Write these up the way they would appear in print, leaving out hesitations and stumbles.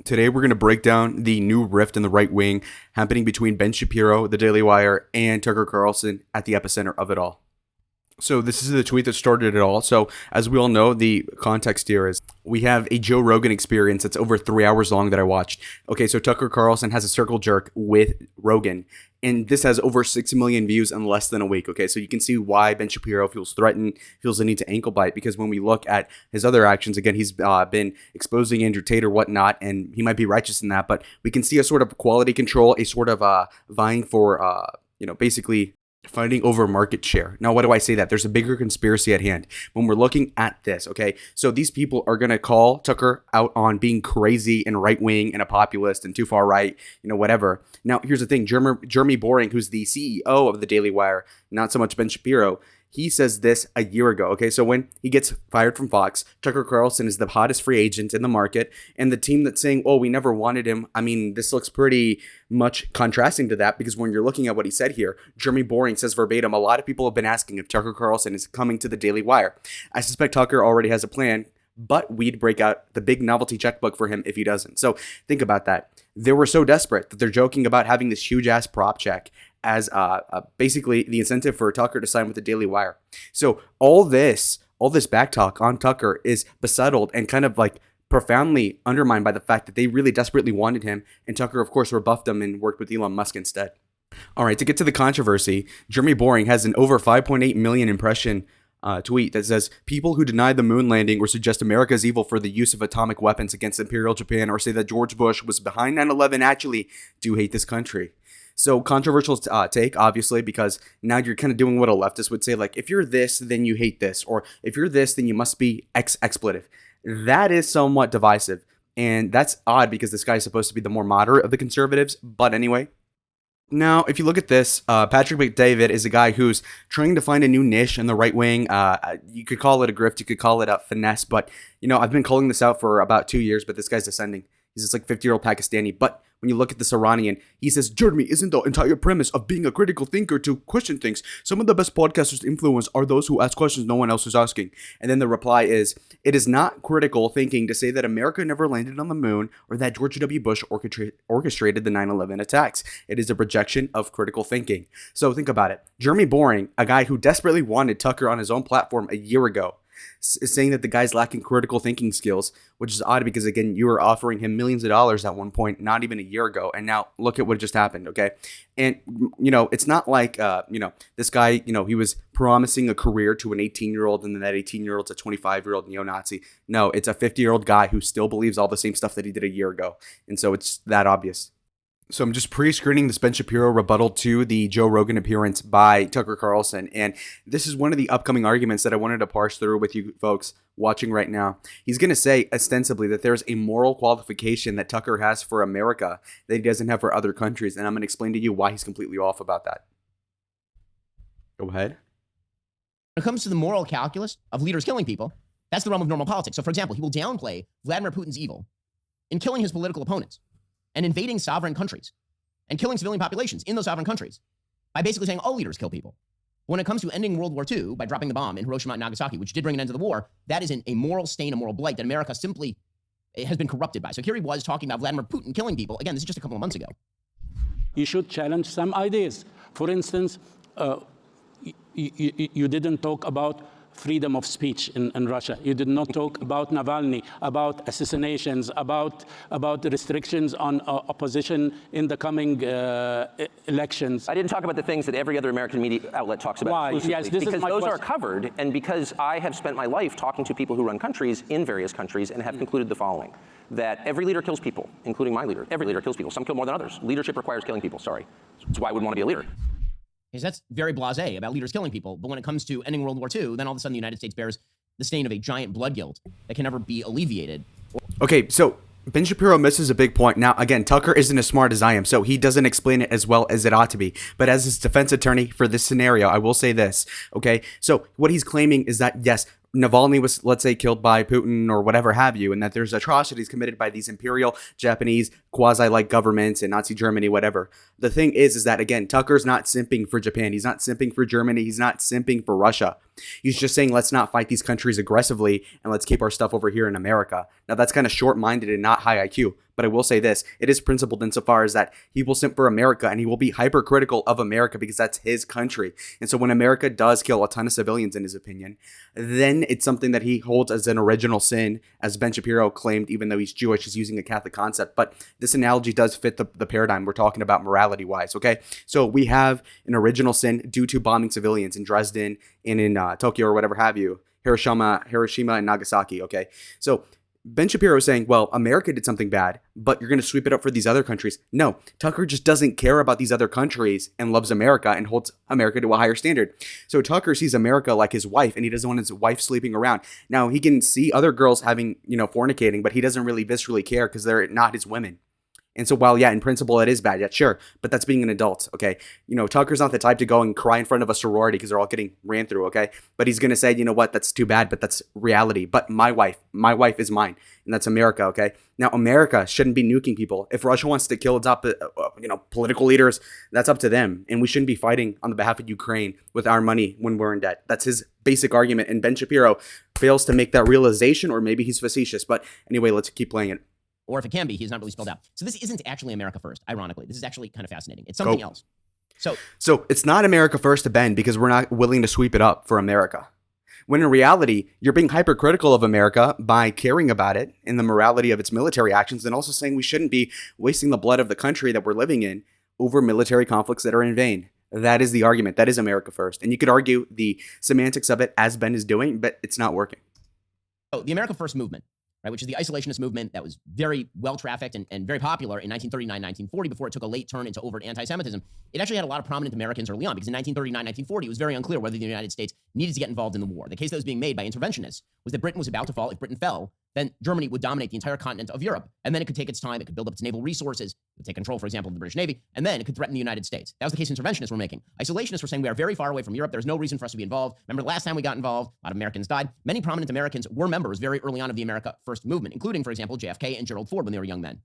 Today, we're going to break down the new rift in the right wing happening between Ben Shapiro, the Daily Wire, and Tucker Carlson at the epicenter of it all. So this is the tweet that started it all. So as we all know, the context here is we have a Joe Rogan experience that's over 3 hours long that I watched. Okay, so Tucker Carlson has a circle jerk with Rogan, and this has over 6 million views in less than a week. Okay, so you can see why Ben Shapiro feels threatened, feels the need to ankle bite, because when we look at his other actions, again, he's been exposing Andrew Tate or whatnot, and he might be righteous in that, but we can see a sort of quality control, a sort of vying for, basically fighting over market share. Now, why do I say that? There's a bigger conspiracy at hand when we're looking at this, okay? So these people are going to call Tucker out on being crazy and right-wing and a populist and too far right, whatever. Now, here's the thing. Jeremy Boring, who's the CEO of the Daily Wire, not so much Ben Shapiro, he says this a year ago, okay? So when he gets fired from Fox, Tucker Carlson is the hottest free agent in the market, and the team that's saying, oh, we never wanted him, I mean, this looks pretty much contrasting to that, because when you're looking at what he said here, Jeremy Boring says verbatim, a lot of people have been asking if Tucker Carlson is coming to the Daily Wire. I suspect Tucker already has a plan, but we'd break out the big novelty checkbook for him if he doesn't. So think about that. They were so desperate that they're joking about having this huge-ass prop check as basically the incentive for Tucker to sign with the Daily Wire. So all this backtalk on Tucker is besettled and kind of like profoundly undermined by the fact that they really desperately wanted him, and Tucker, of course, rebuffed them and worked with Elon Musk instead. All right, to get to the controversy, Jeremy Boring has an over 5.8 million impression tweet that says, people who deny the moon landing or suggest America is evil for the use of atomic weapons against Imperial Japan, or say that George Bush was behind 9/11 actually do hate this country. So controversial take, obviously, because now you're kind of doing what a leftist would say, like, if you're this, then you hate this, or if you're this, then you must be expletive. That is somewhat divisive, and that's odd because this guy is supposed to be the more moderate of the conservatives, but anyway. Now, if you look at this, Patrick McDavid is a guy who's trying to find a new niche in the right wing. You could call it a grift, you could call it a finesse, but, I've been calling this out for about 2 years, but this guy's ascending. He's this like 50-year-old Pakistani, but when you look at this Iranian, he says, Jeremy, isn't the entire premise of being a critical thinker to question things? Some of the best podcasters to influence are those who ask questions no one else is asking. And then the reply is, it is not critical thinking to say that America never landed on the moon or that George W. Bush orchestrated the 9/11 attacks. It is a projection of critical thinking. So think about it. Jeremy Boring, a guy who desperately wanted Tucker on his own platform a year ago, is saying that the guy's lacking critical thinking skills, which is odd because, again, you were offering him millions of dollars at one point, not even a year ago. And now look at what just happened, okay? And, it's not like, this guy, he was promising a career to an 18-year-old and then that 18-year-old's a 25-year-old neo-Nazi. No, it's a 50-year-old guy who still believes all the same stuff that he did a year ago. And so it's that obvious. So I'm just pre-screening the Ben Shapiro rebuttal to the Joe Rogan appearance by Tucker Carlson. And this is one of the upcoming arguments that I wanted to parse through with you folks watching right now. He's going to say ostensibly that there's a moral qualification that Tucker has for America that he doesn't have for other countries. And I'm going to explain to you why he's completely off about that. Go ahead. When it comes to the moral calculus of leaders killing people, that's the realm of normal politics. So, for example, he will downplay Vladimir Putin's evil in killing his political opponents and invading sovereign countries and killing civilian populations in those sovereign countries by basically saying all leaders kill people. When it comes to ending World War II by dropping the bomb in Hiroshima and Nagasaki, which did bring an end to the war, that is a moral stain, a moral blight that America simply has been corrupted by. So here he was talking about Vladimir Putin killing people. Again, this is just a couple of months ago. You should challenge some ideas. For instance, you didn't talk about freedom of speech in Russia. You did not talk about Navalny, about assassinations, about the restrictions on opposition in the coming elections. I didn't talk about the things that every other American media outlet talks about. Why? Yes, this because is my those question. are covered, and because I have spent my life talking to people who run countries in various countries and have concluded the following: that every leader kills people, including my leader. Every leader kills people. Some kill more than others. Leadership requires killing people. Sorry. That's why I wouldn't want to be a leader. Because that's very blasé about leaders killing people. But when it comes to ending World War II, then all of a sudden the United States bears the stain of a giant blood guilt that can never be alleviated. Okay, so Ben Shapiro misses a big point. Now, again, Tucker isn't as smart as I am, so he doesn't explain it as well as it ought to be. But as his defense attorney for this scenario, I will say this, okay? So what he's claiming is that, yes, Navalny was, let's say, killed by Putin or whatever have you, and that there's atrocities committed by these imperial Japanese quasi-like governments in Nazi Germany, whatever. The thing is that, again, Tucker's not simping for Japan. He's not simping for Germany. He's not simping for Russia. He's just saying, let's not fight these countries aggressively and let's keep our stuff over here in America. Now, that's kind of short-minded and not high IQ. But I will say this, it is principled insofar as that he will simp for America and he will be hypercritical of America because that's his country. And so when America does kill a ton of civilians, in his opinion, then it's something that he holds as an original sin, as Ben Shapiro claimed, even though he's Jewish, he's using a Catholic concept. But this analogy does fit the paradigm we're talking about morality-wise, okay? So we have an original sin due to bombing civilians in Dresden and in Tokyo or whatever have you, Hiroshima and Nagasaki, okay? So Ben Shapiro is saying, well, America did something bad, but you're going to sweep it up for these other countries. No, Tucker just doesn't care about these other countries and loves America and holds America to a higher standard. So Tucker sees America like his wife, and he doesn't want his wife sleeping around. Now, he can see other girls having, fornicating, but he doesn't really viscerally care because they're not his women. And so while, yeah, in principle, it is bad, yeah, sure, but that's being an adult, okay? Tucker's not the type to go and cry in front of a sorority because they're all getting ran through, okay? But he's going to say, you know what, that's too bad, but that's reality. But my wife is mine, and that's America, okay? Now, America shouldn't be nuking people. If Russia wants to kill its political leaders, that's up to them. And we shouldn't be fighting on the behalf of Ukraine with our money when we're in debt. That's his basic argument, and Ben Shapiro fails to make that realization, or maybe he's facetious. But anyway, let's keep playing it. Or if it can be, he's not really spelled out. So this isn't actually America first, ironically. This is actually kind of fascinating. It's something else. So it's not America first to Ben because we're not willing to sweep it up for America. When in reality, you're being hypercritical of America by caring about it and the morality of its military actions, and also saying we shouldn't be wasting the blood of the country that we're living in over military conflicts that are in vain. That is the argument. That is America first. And you could argue the semantics of it as Ben is doing, but it's not working. So the America First movement, right, which is the isolationist movement that was very well trafficked and very popular in 1939, 1940 before it took a late turn into overt anti-Semitism. It actually had a lot of prominent Americans early on because in 1939, 1940, it was very unclear whether the United States needed to get involved in the war. The case that was being made by interventionists was that Britain was about to fall. If Britain fell, then Germany would dominate the entire continent of Europe. And then it could take its time. It could build up its naval resources. It would take control, for example, of the British Navy. And then it could threaten the United States. That was the case interventionists were making. Isolationists were saying we are very far away from Europe. There's no reason for us to be involved. Remember the last time we got involved, a lot of Americans died. Many prominent Americans were members very early on of the America First movement, including, for example, JFK and Gerald Ford when they were young men.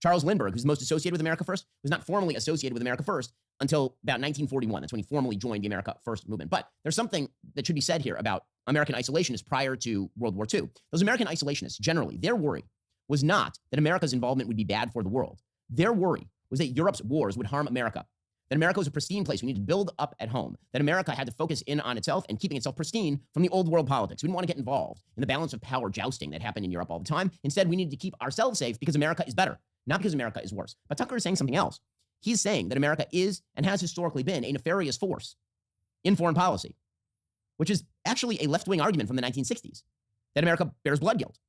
Charles Lindbergh, who's most associated with America First, was not formally associated with America First until about 1941. That's when he formally joined the America First movement. But there's something that should be said here about American isolationists prior to World War II. Those American isolationists, generally, their worry was not that America's involvement would be bad for the world. Their worry was that Europe's wars would harm America, that America was a pristine place we need to build up at home, that America had to focus in on itself and keeping itself pristine from the old world politics. We didn't want to get involved in the balance of power jousting that happened in Europe all the time. Instead, we needed to keep ourselves safe because America is better, not because America is worse. But Tucker is saying something else. He's saying that America is and has historically been a nefarious force in foreign policy, which is actually a left-wing argument from the 1960s, that America bears blood guilt.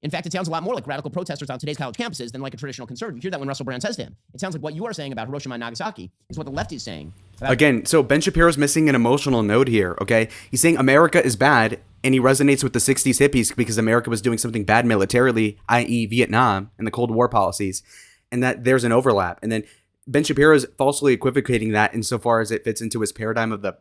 In fact, it sounds a lot more like radical protesters on today's college campuses than like a traditional conservative. You hear that when Russell Brand says to him. It sounds like what you are saying about Hiroshima and Nagasaki is what the left is saying. Again, so Ben Shapiro's missing an emotional note here, okay? He's saying America is bad, and he resonates with the 60s hippies because America was doing something bad militarily, i.e. Vietnam and the Cold War policies, and that there's an overlap. And then Ben Shapiro is falsely equivocating that insofar as it fits into his paradigm of the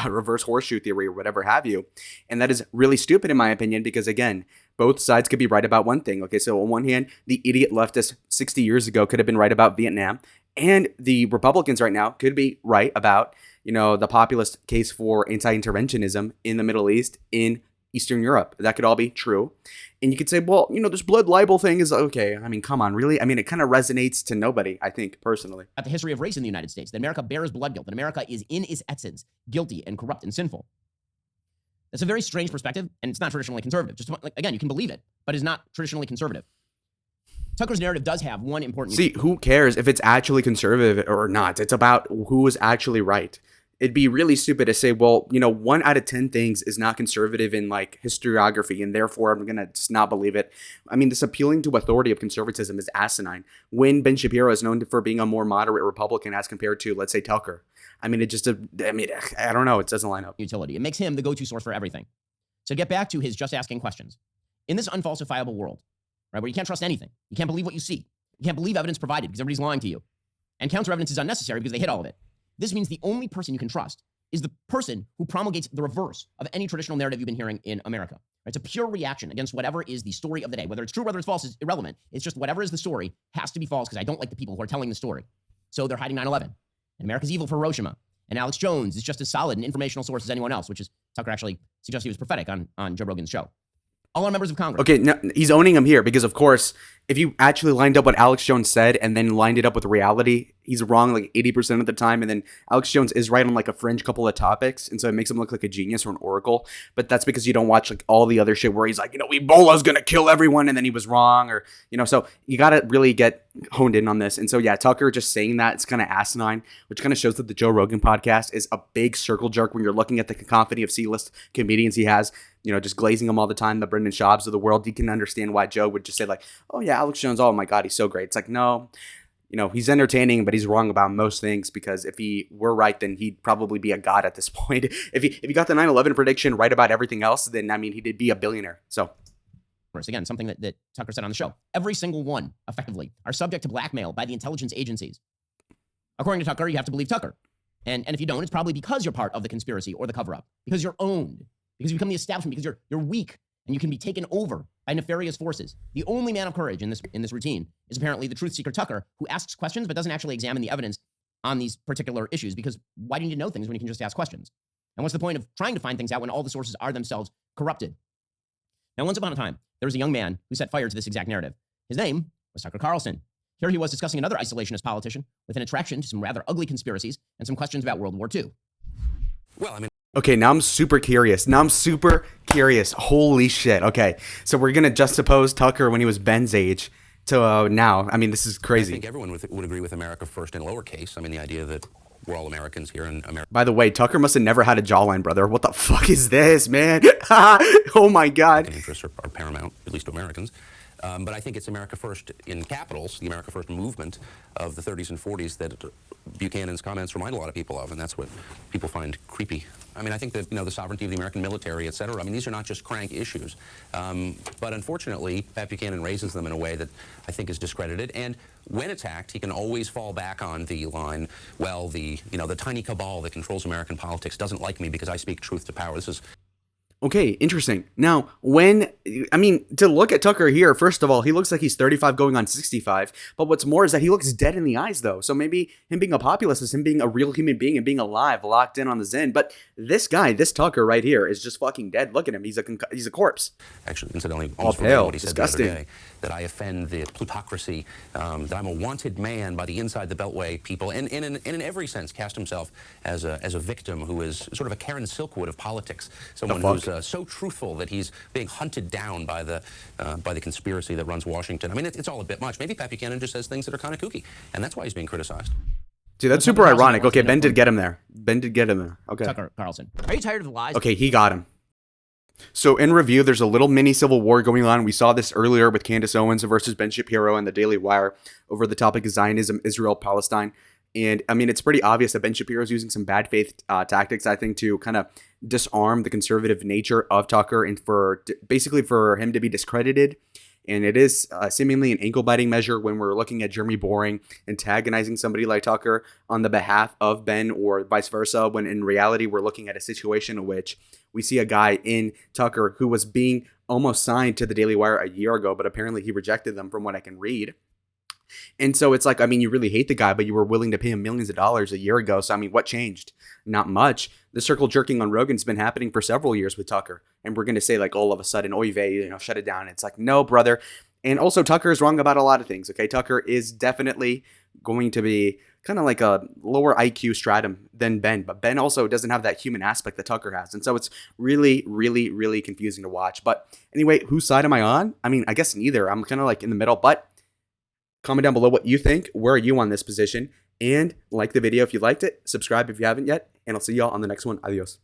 reverse horseshoe theory or whatever have you. And that is really stupid in my opinion because, again, both sides could be right about one thing. Okay, so on one hand, the idiot leftist 60 years ago could have been right about Vietnam, and the Republicans right now could be right about, the populist case for anti-interventionism in the Middle East, in Eastern Europe. That could all be true. And you could say, well, this blood libel thing is okay. I mean, come on, really? I mean, it kind of resonates to nobody, I think, personally. At the history of race in the United States, that America bears blood guilt, that America is in its essence guilty and corrupt and sinful. That's a very strange perspective, and it's not traditionally conservative. Just again, you can believe it, but it's not traditionally conservative. Tucker's narrative does have one important... See, who cares if it's actually conservative or not? It's about who is actually right. It'd be really stupid to say, well, 1 out of 10 things is not conservative in like historiography, and therefore I'm going to just not believe it. I mean, this appealing to authority of conservatism is asinine. When Ben Shapiro is known for being a more moderate Republican as compared to, let's say, Tucker. I mean, I don't know. It doesn't line up. Utility. It makes him the go-to source for everything. So to get back to his just asking questions. In this unfalsifiable world, right, where you can't trust anything, you can't believe what you see, you can't believe evidence provided because everybody's lying to you, and counter evidence is unnecessary because they hid all of it. This means the only person you can trust is the person who promulgates the reverse of any traditional narrative you've been hearing in America. It's a pure reaction against whatever is the story of the day. Whether it's true, whether it's false is irrelevant. It's just whatever is the story has to be false because I don't like the people who are telling the story. So they're hiding 9/11. And America's evil for Hiroshima. And Alex Jones is just as solid an informational source as anyone else, which is Tucker actually suggested he was prophetic on Joe Rogan's show. All are members of Congress. Okay, now he's owning him here because, of course, if you actually lined up what Alex Jones said and then lined it up with reality, he's wrong like 80% of the time. And then Alex Jones is right on like a fringe couple of topics. And so it makes him look like a genius or an oracle. But that's because you don't watch like all the other shit where he's like, Ebola's going to kill everyone. And then he was wrong or, so you got to really get honed in on this. And so, yeah, Tucker just saying that, it's kind of asinine, which kind of shows that the Joe Rogan podcast is a big circle jerk when you're looking at the cacophony of C-list comedians he has. Just glazing them all the time, the Brendan Schaubs of the world. You can understand why Joe would just say like, oh yeah, Alex Jones, oh my God, he's so great. It's like, no, he's entertaining, but he's wrong about most things because if he were right, then he'd probably be a god at this point. If he got the 9/11 prediction right about everything else, then he'd be a billionaire. So. Again, something that Tucker said on the show. Every single one, effectively, are subject to blackmail by the intelligence agencies. According to Tucker, you have to believe Tucker. And if you don't, it's probably because you're part of the conspiracy or the cover-up. Because you're owned. Because you become the establishment. Because you're weak. And you can be taken over by nefarious forces. The only man of courage in this routine is apparently the truth seeker Tucker, who asks questions but doesn't actually examine the evidence on these particular issues. Because why do you need to know things when you can just ask questions? And what's the point of trying to find things out when all the sources are themselves corrupted? Now, once upon a time, there was a young man who set fire to this exact narrative. His name was Tucker Carlson. Here he was discussing another isolationist politician with an attraction to some rather ugly conspiracies and some questions about World War II. Okay, now I'm super curious. Holy shit. Okay, so we're going to juxtapose Tucker when he was Ben's age to now. This is crazy. I think everyone would agree with America first in lowercase. The idea that we're all Americans here in America. By the way, Tucker must have never had a jawline, brother. What the fuck is this, man? Oh my God. Interests are paramount, at least to Americans. But I think it's America First in capitals, the America First movement of the 30s and 40s that Buchanan's comments remind a lot of people of, and that's what people find creepy. I think that, the sovereignty of the American military, et cetera, these are not just crank issues. But unfortunately, Pat Buchanan raises them in a way that I think is discredited. And when attacked, he can always fall back on the line, well, the tiny cabal that controls American politics doesn't like me because I speak truth to power. This is... Okay, interesting. Now, to look at Tucker here, first of all, he looks like he's 35 going on 65. But what's more is that he looks dead in the eyes, though. So maybe him being a populist is him being a real human being and being alive, locked in on the Zen. But this guy, this Tucker right here, is just fucking dead. Look at him. He's a corpse. Actually, incidentally, almost pale. What he Disgusting. said the other day, that I offend the plutocracy, that I'm a wanted man by the inside the Beltway people, and in every sense cast himself as a victim who is sort of a Karen Silkwood of politics, someone who's so truthful that he's being hunted down by the conspiracy that runs Washington. It's all a bit much. Maybe Pat Buchanan just says things that are kind of kooky, and that's why he's being criticized. Dude, that's super ironic. Okay, Ben did get him there. Okay. Tucker Carlson. Are you tired of the lies? Okay, he got him. So in review, there's a little mini civil war going on. We saw this earlier with Candace Owens versus Ben Shapiro and the Daily Wire over the topic of Zionism, Israel, Palestine. And it's pretty obvious that Ben Shapiro is using some bad faith tactics, I think, to kind of disarm the conservative nature of Tucker and for him to be discredited. And it is seemingly an ankle-biting measure when we're looking at Jeremy Boring antagonizing somebody like Tucker on the behalf of Ben or vice versa, when in reality we're looking at a situation in which we see a guy in Tucker who was being almost signed to the Daily Wire a year ago, but apparently he rejected them from what I can read. And so it's like, you really hate the guy, but you were willing to pay him millions of dollars a year ago. So, what changed? Not much. The circle jerking on Rogan's been happening for several years with Tucker. And we're going to say like all of a sudden, oy vey, shut it down. It's like, no, brother. And also Tucker is wrong about a lot of things. Okay. Tucker is definitely going to be kind of like a lower IQ stratum than Ben, but Ben also doesn't have that human aspect that Tucker has. And so it's really, really, really confusing to watch. But anyway, whose side am I on? I guess neither. I'm kind of like in the middle, but comment down below what you think. Where are you on this position? And like the video if you liked it. Subscribe if you haven't yet. And I'll see y'all on the next one. Adios.